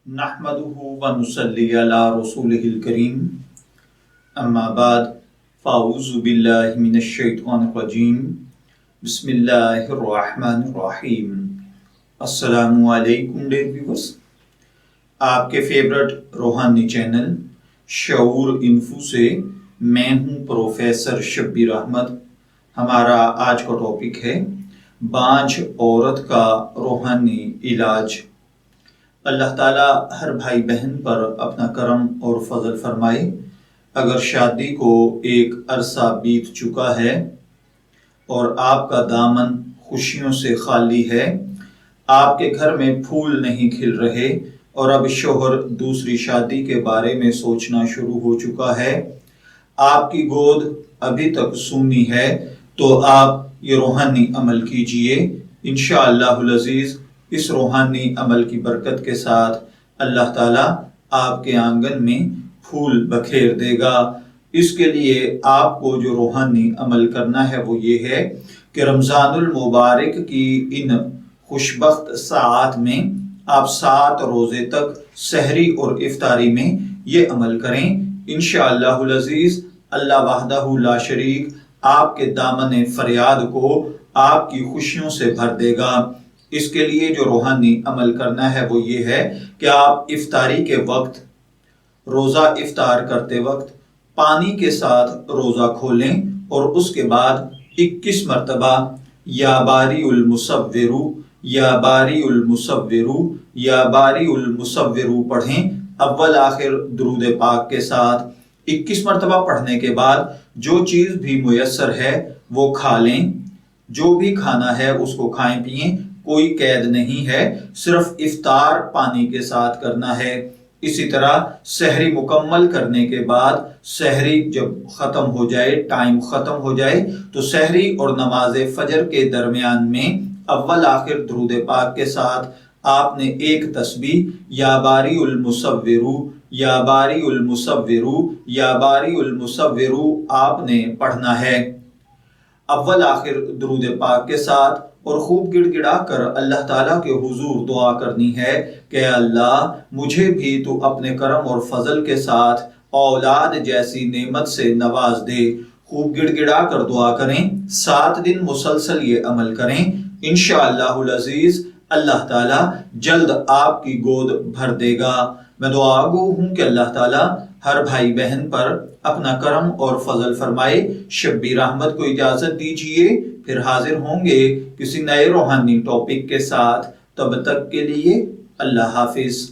नहमदुहु व नुसल्ली अला रसूलिहिल करीम अम्मा बाद फ़ाऊज़ु बिल्लाहि मिनश शैतानिर रजीम बिस्मिल्लाहिर रहमानिर रहीम। अस्सलामु अलैकुम डियर व्यूअर्स, आपके फेवरेट रूहानी चैनल शऊर इन्फो से मैं हूं प्रोफेसर शब्बीर अहमद। हमारा आज का टॉपिक है बांझ औरत का रूहानी इलाज। अल्लाह ताला हर भाई बहन पर अपना करम और फजल फरमाए। अगर शादी को एक अरसा बीत चुका है और आपका दामन खुशियों से खाली है, आपके घर में फूल नहीं खिल रहे और अब शोहर दूसरी शादी के बारे में सोचना शुरू हो चुका है, आपकी गोद अभी तक सूनी है, तो आप ये रूहानी अमल कीजिए। इंशाअल्लाहुल अज़ीज़ इस रूहानी अमल की बरकत के साथ अल्लाह ताला आपके आंगन में फूल बखेर देगा। इसके लिए आपको जो रूहानी अमल करना है वो ये है कि रमज़ानुल मुबारक की इन खुशबख्त साआत में आप 7 रोज़े तक सहरी और इफ्तारी में ये अमल करें। इंशाअल्लाहुल अज़ीज़ अल्लाह वहदहु ला शरीक आपके दामन फरियाद को आपकी खुशियों से भर देगा। इसके लिए जो रूहानी अमल करना है वो ये है कि आप इफ्तारी के वक्त, रोज़ा इफ्तार करते वक्त पानी के साथ रोज़ा खोलें और उसके बाद 21 मरतबा या बारीउल मुसव्विरु या बारीउल मुसव्विरु या बारीउल मुसव्विरु पढ़ें। अव्वल आखिर दुरूद पाक के साथ 21 मरतबा पढ़ने के बाद जो चीज़ भी मुयस्सर है वो खा लें। जो भी खाना है उसको खाएं पिएं, कोई कैद नहीं है, सिर्फ इफ्तार पानी के साथ करना है। इसी तरह सहरी मुकम्मल करने के बाद, सहरी जब ख़त्म हो जाए, टाइम ख़त्म हो जाए, तो सहरी और नमाज फजर के दरमियान में अव्वल आखिर दुरूद पाक के साथ आपने एक तस्बीह या बारीउल मुसव्विरु या बारीउल मुसव्विरु या बारीउल मुसव्विरु आपने पढ़ना है अव्वल आखिर दुरूद पाक के साथ, और खूब गिड़गिड़ा कर अल्लाह ताला के हुजूर दुआ करनी है कि अल्लाह मुझे भी तू अपने करम और फजल के साथ औलाद जैसी नेमत से नवाज दे। खूब गिड़गिड़ा कर दुआ करें। 7 दिन मुसलसल ये अमल करें। इंशाअल्लाहुल अज़ीज़ अल्लाह ताला जल्द आपकी गोद भर देगा। मैं दुआगो हूँ कि अल्लाह ताला हर भाई बहन पर अपना करम और फजल फरमाए। शब्बीर अहमद को इजाज़त दीजिए, फिर हाजिर होंगे किसी नए रूहानी टॉपिक के साथ। तब तक के लिए अल्लाह हाफिज।